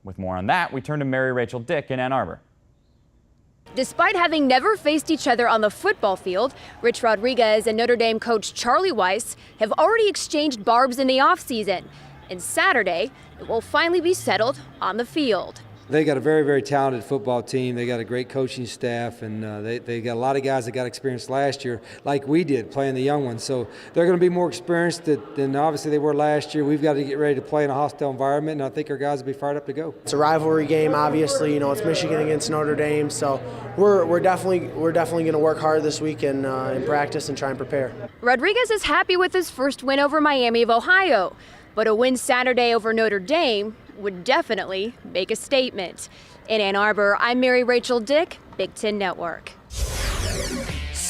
With more on that, we turn to Mary Rachel Dick in Ann Arbor. Despite having never faced each other on the football field, Rich Rodriguez and Notre Dame coach Charlie Weis have already exchanged barbs in the offseason. And Saturday, it will finally be settled on the field. They got a very, very talented football team. They got a great coaching staff, and they got a lot of guys that got experience last year, like we did, playing the young ones. So they're going to be more experienced than obviously they were last year. We've got to get ready to play in a hostile environment, and I think our guys will be fired up to go. It's a rivalry game, obviously. You know, it's Michigan against Notre Dame, so we're definitely going to work hard this week and practice and try and prepare. Rodriguez is happy with his first win over Miami of Ohio, but a win Saturday over Notre Dame would definitely make a statement. In Ann Arbor, I'm Mary Rachel Dick, Big Ten Network.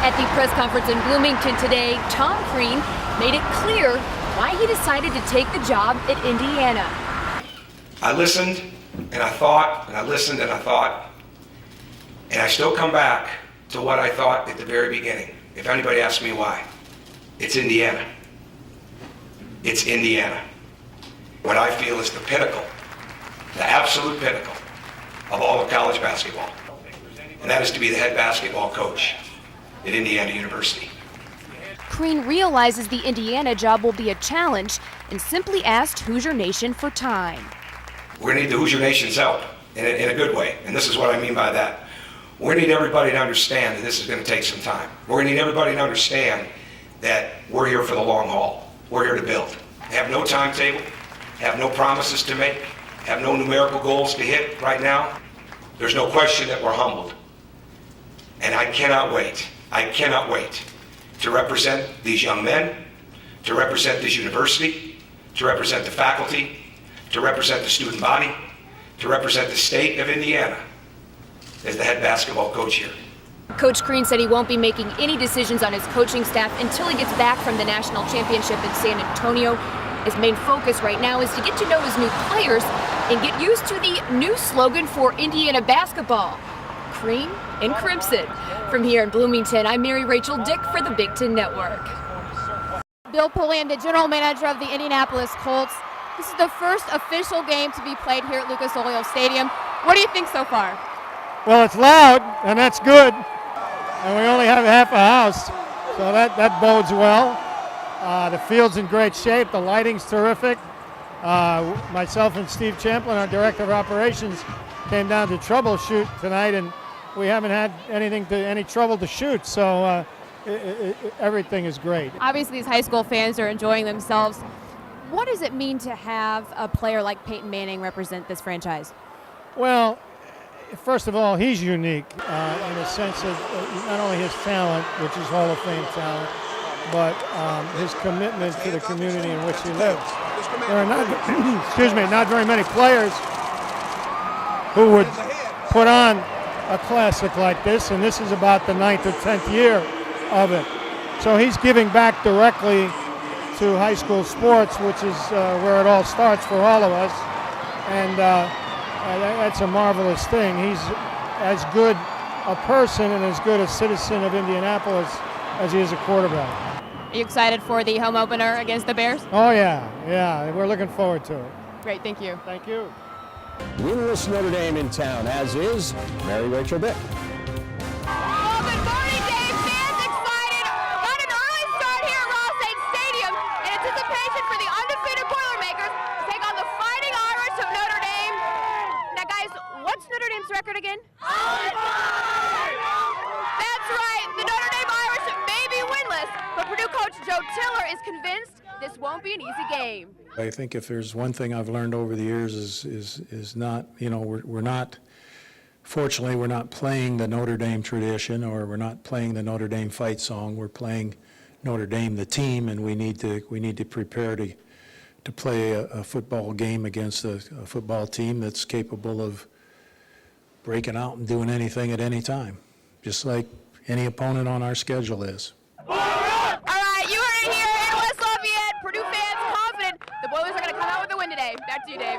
At the press conference in Bloomington today, Tom Crean made it clear why he decided to take the job at Indiana. I listened and I thought, and I listened and I thought, and I still come back to what I thought at the very beginning. If anybody asks me why, it's Indiana. It's Indiana. What I feel is the pinnacle, the absolute pinnacle of all of college basketball. And that is to be the head basketball coach at Indiana University. Crean realizes the Indiana job will be a challenge and simply asked Hoosier Nation for time. We're gonna need the Hoosier Nation's help in a good way, and this is what I mean by that. We're gonna need everybody to understand that this is gonna take some time. We're gonna need everybody to understand that we're here for the long haul. We're here to build. Have no timetable, have no promises to make, have no numerical goals to hit right now. There's no question that we're humbled. And I cannot wait to represent these young men, to represent this university, to represent the faculty, to represent the student body, to represent the state of Indiana as the head basketball coach here. Coach Crean said he won't be making any decisions on his coaching staff until he gets back from the national championship in San Antonio. His main focus right now is to get to know his new players and get used to the new slogan for Indiana basketball, Cream and Crimson. From here in Bloomington, I'm Mary Rachel Dick for the Big Ten Network. Bill Pulliam, the general manager of the Indianapolis Colts. This is the first official game to be played here at Lucas Oil Stadium. What do you think so far? Well, it's loud, and that's good. And we only have half a house, so that bodes well. The field's in great shape. The lighting's terrific. Myself and Steve Champlin, our director of operations, came down to troubleshoot tonight, and we haven't had any trouble to shoot. So everything is great. Obviously, these high school fans are enjoying themselves. What does it mean to have a player like Peyton Manning represent this franchise? Well, first of all, he's unique in the sense of not only his talent, which is Hall of Fame talent, but his commitment to the community in which he lives. There are not very many players who would put on a classic like this, and this is about the 9th or 10th year of it. So he's giving back directly to high school sports, which is where it all starts for all of us, and that's a marvelous thing. He's as good a person and as good a citizen of Indianapolis as he is a quarterback. Are you excited for the home opener against the Bears? Oh, yeah, we're looking forward to it. Great, thank you. Thank you. Winless Notre Dame in town, as is Mary Rachel Dick. Oh, good morning, Dave. Fans excited. Got an early start here at Ross-Ade Stadium in anticipation for the undefeated Boilermakers to take on the Fighting Irish of Notre Dame. Now, guys, what's Notre Dame's record again? That's right. The Notre Dame Irish may be winless, but Purdue coach Joe Tiller is convinced this won't be an easy game. I think if there's one thing I've learned over the years is not, we're not, fortunately, we're not playing the Notre Dame tradition, or we're not playing the Notre Dame fight song. We're playing Notre Dame, the team, and we need to prepare to play a football game against a football team that's capable of breaking out and doing anything at any time, just like any opponent on our schedule is. All right, you heard it here in West Lafayette. Purdue fans confident the Boilers are going to come out with a win today. Back to you, Dave.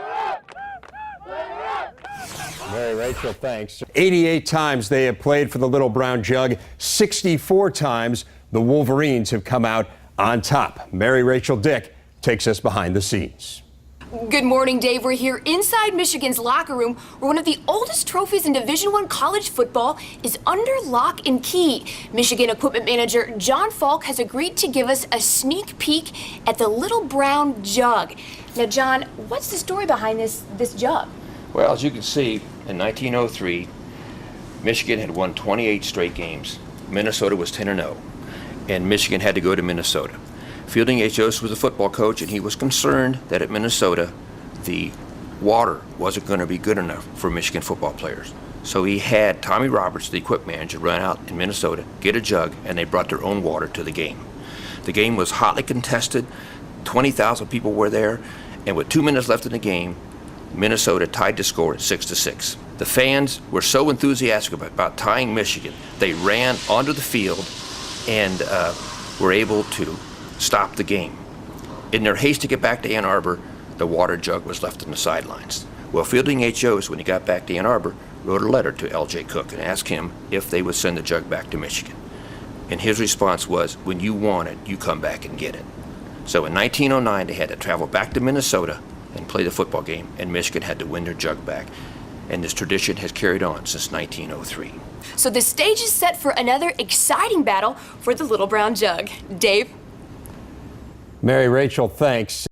Mary Rachel, thanks. 88 times they have played for the Little Brown Jug. 64 times the Wolverines have come out on top. Mary Rachel Dick takes us behind the scenes. Good morning, Dave. We're here inside Michigan's locker room, where one of the oldest trophies in Division I college football is under lock and key. Michigan equipment manager John Falk has agreed to give us a sneak peek at the Little Brown Jug. Now, John, what's the story behind this jug? Well, as you can see, in 1903, Michigan had won 28 straight games. Minnesota was 10-0, and Michigan had to go to Minnesota. Fielding H. Yost was a football coach, and he was concerned that at Minnesota, the water wasn't going to be good enough for Michigan football players. So he had Tommy Roberts, the equipment manager, run out in Minnesota, get a jug, and they brought their own water to the game. The game was hotly contested. 20,000 people were there, and with 2 minutes left in the game, Minnesota tied the score at 6-6. The fans were so enthusiastic about tying Michigan, they ran onto the field and were able to stop the game. In their haste to get back to Ann Arbor, the water jug was left on the sidelines. Well, Fielding H. Yost, when he got back to Ann Arbor, wrote a letter to L.J. Cook and asked him if they would send the jug back to Michigan. And his response was, when you want it, you come back and get it. So in 1909, they had to travel back to Minnesota and play the football game, and Michigan had to win their jug back. And this tradition has carried on since 1903. So the stage is set for another exciting battle for the Little Brown Jug. Dave? Mary Rachel, thanks.